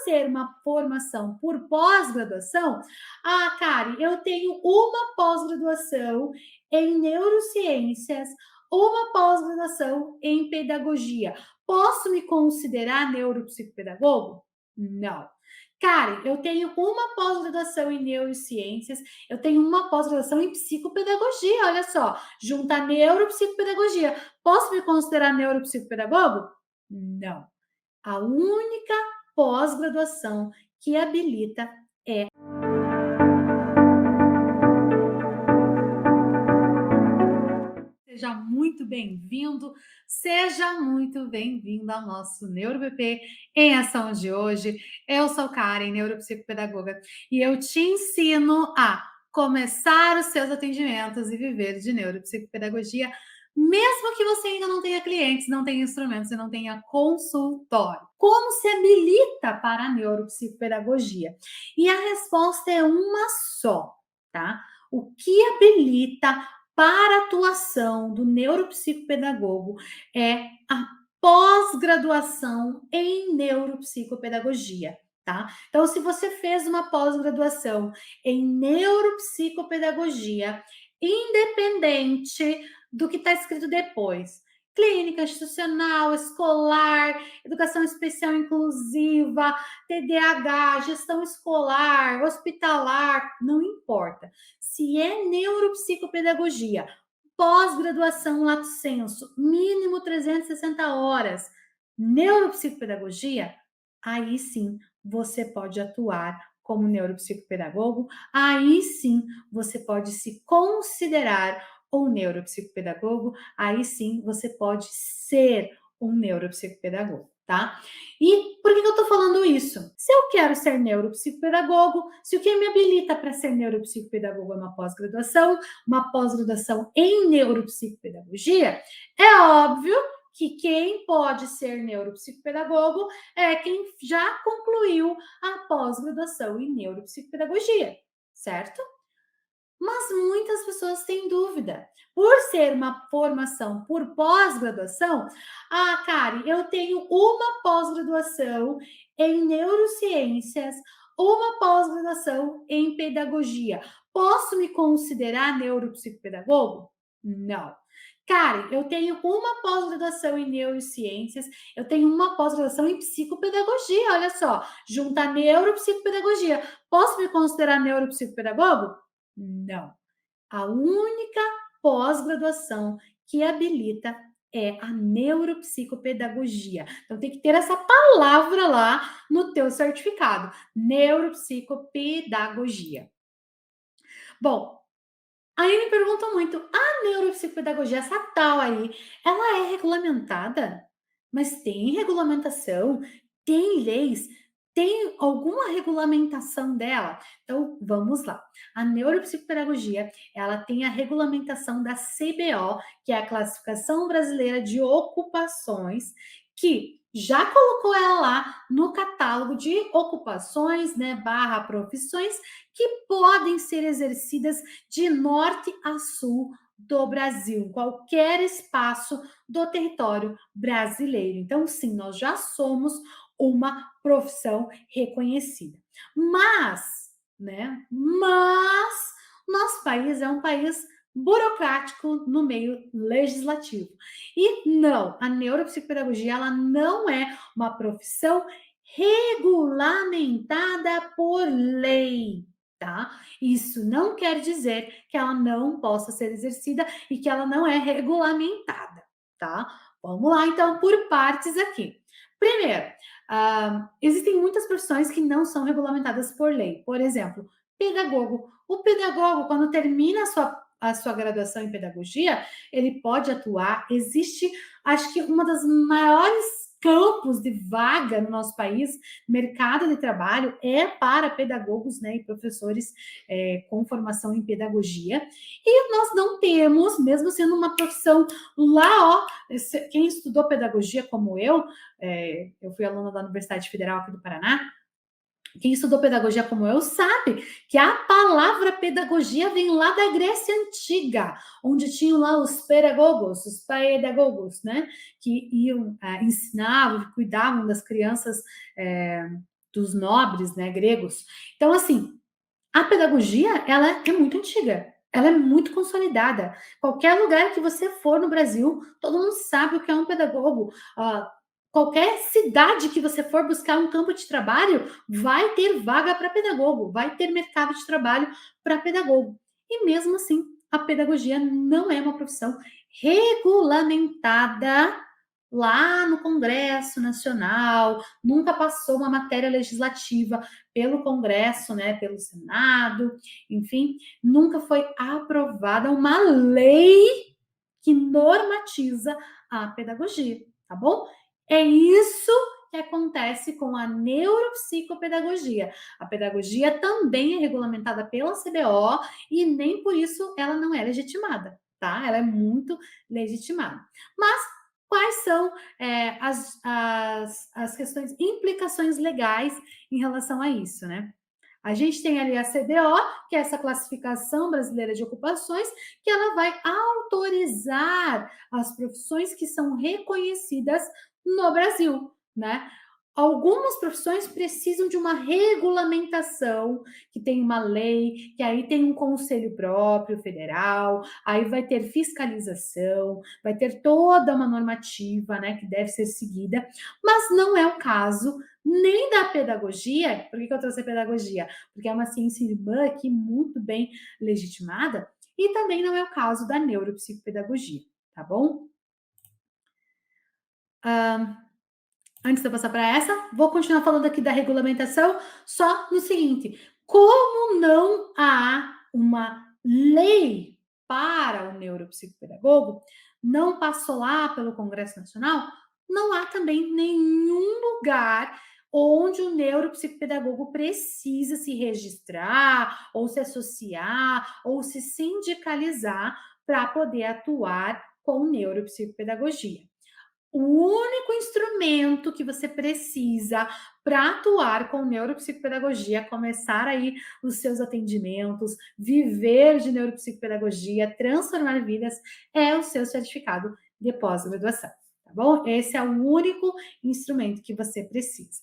ser uma formação por pós-graduação, Kari, eu tenho uma pós-graduação em neurociências, uma pós-graduação em pedagogia. Posso me considerar neuropsicopedagogo? Não. Kari, eu tenho uma pós-graduação em neurociências, eu tenho uma pós-graduação em psicopedagogia, olha só, junta neuropsicopedagogia. Posso me considerar neuropsicopedagogo? Não. A única pós-graduação que habilita é. Seja muito bem-vindo, seja muito bem-vindo ao nosso NeuroBP em ação de hoje. Eu sou Karen, neuropsicopedagoga, e eu te ensino a começar os seus atendimentos e viver de neuropsicopedagogia, mesmo que você ainda não tenha clientes, não tenha instrumentos e não tenha consultório. Como se habilita para a neuropsicopedagogia? E a resposta é uma só, tá? O que habilita para a atuação do neuropsicopedagogo é a pós-graduação em neuropsicopedagogia, tá? Então, se você fez uma pós-graduação em neuropsicopedagogia, independente do que está escrito depois, clínica institucional, escolar, educação especial inclusiva, TDAH, gestão escolar, hospitalar, não importa. Se é neuropsicopedagogia, pós-graduação lato sensu, mínimo 360 horas, neuropsicopedagogia, aí sim você pode atuar como neuropsicopedagogo, aí sim você pode se considerar um neuropsicopedagogo, aí sim você pode ser um neuropsicopedagogo, tá? E por que eu tô falando isso? Se eu quero ser neuropsicopedagogo, se o que me habilita para ser neuropsicopedagogo é uma pós-graduação em neuropsicopedagogia, é óbvio que quem pode ser neuropsicopedagogo é quem já concluiu a pós-graduação em neuropsicopedagogia, certo? Mas muitas pessoas têm dúvida. Por ser uma formação por pós-graduação, Kari, eu tenho uma pós-graduação em neurociências, uma pós-graduação em pedagogia. Posso me considerar neuropsicopedagogo? Não. Kari, eu tenho uma pós-graduação em neurociências, eu tenho uma pós-graduação em psicopedagogia, olha só, junta neuropsicopedagogia. Posso me considerar neuropsicopedagogo? Não. A única pós-graduação que habilita é a neuropsicopedagogia. Então tem que ter essa palavra lá no teu certificado, neuropsicopedagogia. Bom, aí me perguntam muito, a neuropsicopedagogia, essa tal aí, ela é regulamentada? Mas tem regulamentação? Tem leis? Tem alguma regulamentação dela? Então, vamos lá. A neuropsicopedagogia, ela tem a regulamentação da CBO, que é a Classificação Brasileira de Ocupações, que já colocou ela lá no catálogo de ocupações, né, barra profissões, que podem ser exercidas de norte a sul do Brasil, em qualquer espaço do território brasileiro. Então, sim, nós já somos uma profissão reconhecida. Mas nosso país é um país burocrático no meio legislativo. E não, a neuropsicopedagogia ela não é uma profissão regulamentada por lei, tá? Isso não quer dizer que ela não possa ser exercida e que ela não é regulamentada, tá? Vamos lá, então, por partes aqui. Primeiro, existem muitas profissões que não são regulamentadas por lei. Por exemplo, pedagogo. O pedagogo, quando termina a sua graduação em pedagogia, ele pode atuar. Existe, acho que uma das maiores campos de vaga no nosso país, mercado de trabalho, é para pedagogos, né, e professores com formação em pedagogia. E nós não temos, mesmo sendo uma profissão lá, ó, quem estudou pedagogia como eu fui aluna da Universidade Federal aqui do Paraná, quem estudou pedagogia como eu sabe que a palavra pedagogia vem lá da Grécia Antiga, onde tinham lá os pedagogos, né? Que iam, ensinavam, cuidavam das crianças dos nobres, né, gregos. Então, assim, a pedagogia, ela é muito antiga, ela é muito consolidada. Qualquer lugar que você for no Brasil, todo mundo sabe o que é um pedagogo. Qualquer cidade que você for buscar um campo de trabalho, vai ter vaga para pedagogo, vai ter mercado de trabalho para pedagogo. E mesmo assim, a pedagogia não é uma profissão regulamentada lá no Congresso Nacional, nunca passou uma matéria legislativa pelo Congresso, né, pelo Senado, enfim, nunca foi aprovada uma lei que normatiza a pedagogia, tá bom? É isso que acontece com a neuropsicopedagogia. A pedagogia também é regulamentada pela CBO e nem por isso ela não é legitimada, tá? Ela é muito legitimada. Mas quais são as questões, implicações legais em relação a isso, né? A gente tem ali a CBO, que é essa classificação brasileira de ocupações, que ela vai autorizar as profissões que são reconhecidas no Brasil, né? Algumas profissões precisam de uma regulamentação, que tem uma lei, que aí tem um conselho próprio federal, aí vai ter fiscalização, vai ter toda uma normativa, né, que deve ser seguida, mas não é o caso nem da pedagogia. Por que eu trouxe a pedagogia? Porque é uma ciência irmã aqui muito bem legitimada, e também não é o caso da neuropsicopedagogia, tá bom? Antes de eu passar para essa, vou continuar falando aqui da regulamentação, só no seguinte: como não há uma lei para o neuropsicopedagogo, não passou lá pelo Congresso Nacional, não há também nenhum lugar onde o neuropsicopedagogo precisa se registrar, ou se associar, ou se sindicalizar para poder atuar com neuropsicopedagogia. O único instrumento que você precisa para atuar com neuropsicopedagogia, começar aí os seus atendimentos, viver de neuropsicopedagogia, transformar vidas, é o seu certificado de pós-graduação, tá bom? Esse é o único instrumento que você precisa.